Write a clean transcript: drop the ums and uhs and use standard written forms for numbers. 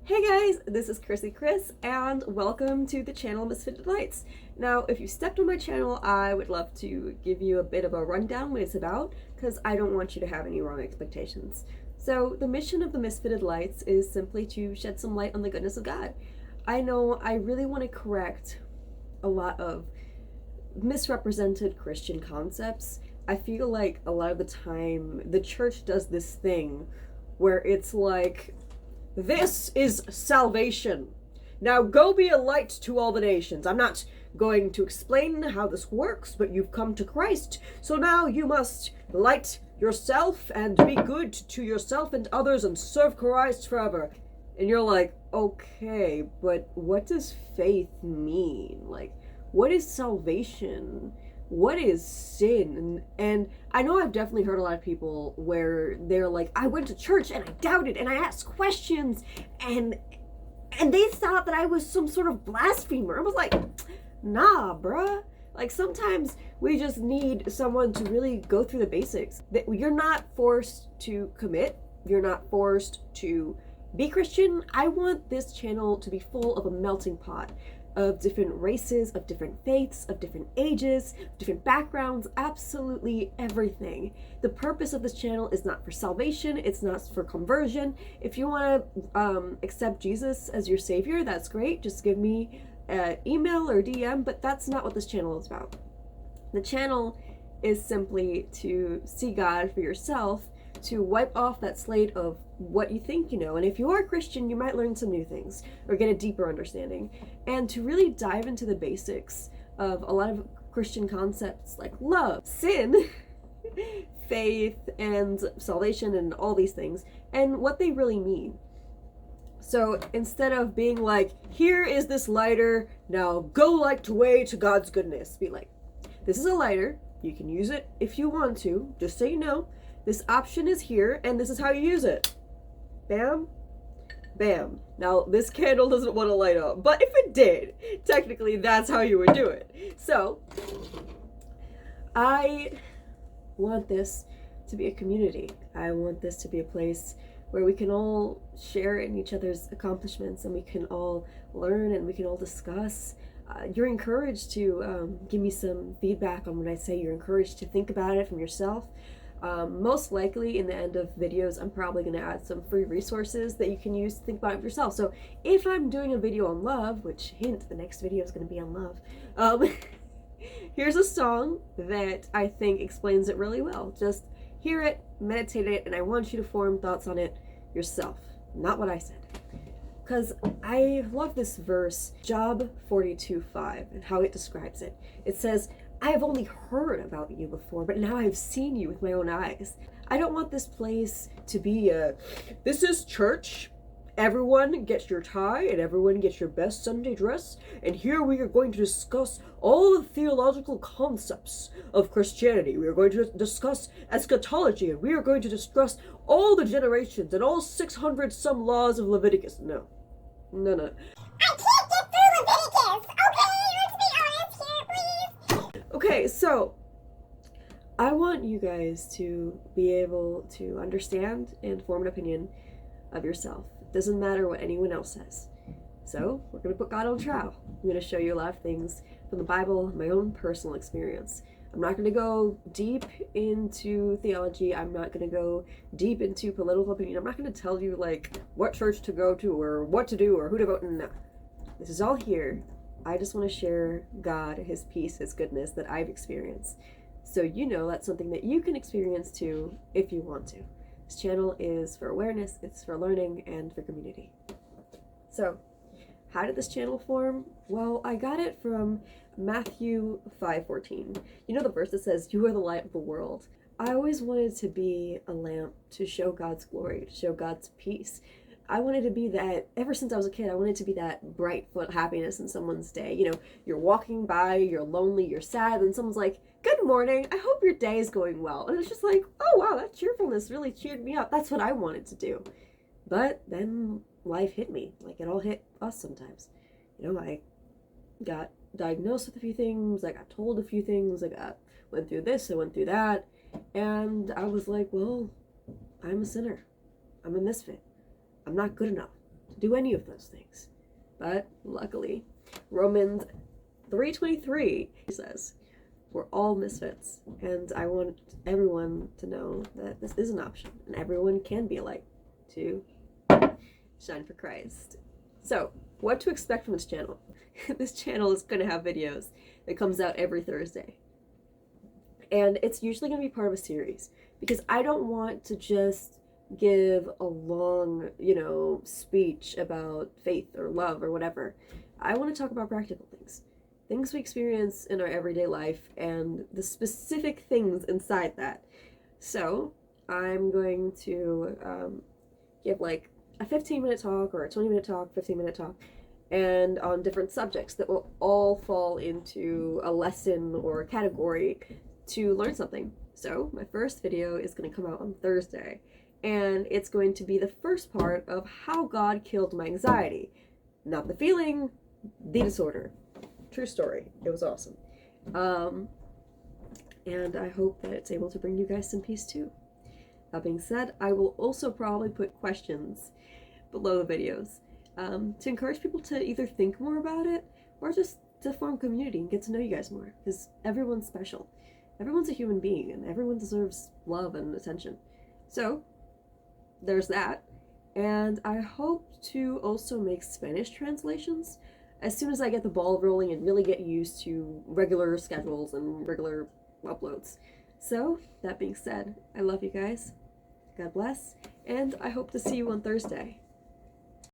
Hey guys, this is CryssyCrys and welcome to the channel Misfitted Lights. Now, if you stepped on my channel, I would love to give you a bit of a rundown what it's about because I don't want you to have any wrong expectations. So, the mission of the Misfitted Lights is simply to shed some light on the goodness of God. I know I really want to correct a lot of misrepresented Christian concepts. I feel like a lot of the time the church does this thing where it's like, this is salvation. Now go be a light to all the nations. I'm not going to explain how this works, but you've come to Christ, so now you must light yourself and be good to yourself and others and serve Christ forever. And you're like, okay, but what does faith mean? Like, what is salvation? What is sin? And I know I've definitely heard a lot of people where they're like, I went to church and I doubted and I asked questions and they thought that I was some sort of blasphemer. I was like, nah, bruh. Like, sometimes we just need someone to really go through the basics. That you're not forced to commit. You're not forced to be Christian. I want this channel to be full of a melting pot of different races, of different faiths, of different ages, different backgrounds, absolutely everything. The purpose of this channel is not for salvation, it's not for conversion. If you want to accept Jesus as your savior, that's great. Just give me an email or DM, but that's not what this channel is about. The channel is simply to see God for yourself, to wipe off that slate of what you think you know. And if you are Christian, you might learn some new things or get a deeper understanding. And to really dive into the basics of a lot of Christian concepts like love, sin, faith, and salvation, and all these things, and what they really mean. So instead of being like, here is this lighter, now go light the way to God's goodness, be like, this is a lighter, you can use it if you want to, just so you know. This option is here, and this is how you use it. Bam, bam. Now, this candle doesn't want to light up, but if it did, technically that's how you would do it. So, I want this to be a community. I want this to be a place where we can all share in each other's accomplishments, and we can all learn, and we can all discuss. You're encouraged to give me some feedback on what I say. You're encouraged to think about it from yourself. Most likely in the end of videos, I'm probably going to add some free resources that you can use to think about it yourself. So if I'm doing a video on love, which hint, the next video is going to be on love, here's a song that I think explains it really well. Just hear it, meditate it, and I want you to form thoughts on it yourself, not what I said. Because I love this verse, Job 42:5, and how it describes it. It says, I have only heard about you before, but now I've seen you with my own eyes. I don't want this place to be this is church. Everyone gets your tie and everyone gets your best Sunday dress. And here we are going to discuss all the theological concepts of Christianity. We are going to discuss eschatology, and we are going to discuss all the generations and all 600 some laws of Leviticus. No. No, no. I can't get through Leviticus, okay? Let's be honest here, please. Okay, so I want you guys to be able to understand and form an opinion of yourself. It doesn't matter what anyone else says. So we're going to put God on trial. I'm going to show you a lot of things from the Bible, my own personal experience. I'm not going to go deep into theology. I'm not going to go deep into political opinion. I'm not going to tell you like what church to go to or what to do or who to vote. No. This is all here. I just want to share God, His peace, His goodness that I've experienced. So you know that's something that you can experience too if you want to. This channel is for awareness, it's for learning, and for community. So, how did this channel form? Well, I got it from Matthew 5:14. You know the verse that says, you are the light of the world. I always wanted to be a lamp to show God's glory, to show God's peace. I wanted to be that, ever since I was a kid, I wanted to be that bright happiness in someone's day. You know, you're walking by, you're lonely, you're sad, and someone's like, good morning, I hope your day is going well. And it's just like, oh wow, that cheerfulness really cheered me up. That's what I wanted to do. But then life hit me, like it all hit us sometimes. You know, I got diagnosed with a few things, I got told a few things, went through this, I went through that, and I was like, well, I'm a sinner. I'm a misfit. I'm not good enough to do any of those things. But luckily, Romans 3:23 says, we're all misfits, and I want everyone to know that this is an option, and everyone can be a light to shine for Christ. So, what to expect from this channel? This channel is going to have videos that comes out every Thursday. And it's usually going to be part of a series, because I don't want to just give a long, speech about faith or love or whatever. I want to talk about practical things we experience in our everyday life, and the specific things inside that. So I'm going to give like a 15-minute talk or a 20-minute talk, 15-minute talk, and on different subjects that will all fall into a lesson or a category to learn something. So my first video is going to come out on Thursday, and it's going to be the first part of how God killed my anxiety. Not the feeling, the disorder. True story. It was awesome. And I hope that it's able to bring you guys some peace too. That being said, I will also probably put questions below the videos to encourage people to either think more about it or just to form community and get to know you guys more, because everyone's special. Everyone's a human being, and everyone deserves love and attention. So there's that. And I hope to also make Spanish translations as soon as I get the ball rolling and really get used to regular schedules and regular uploads. So, that being said, I love you guys. God bless. And I hope to see you on Thursday.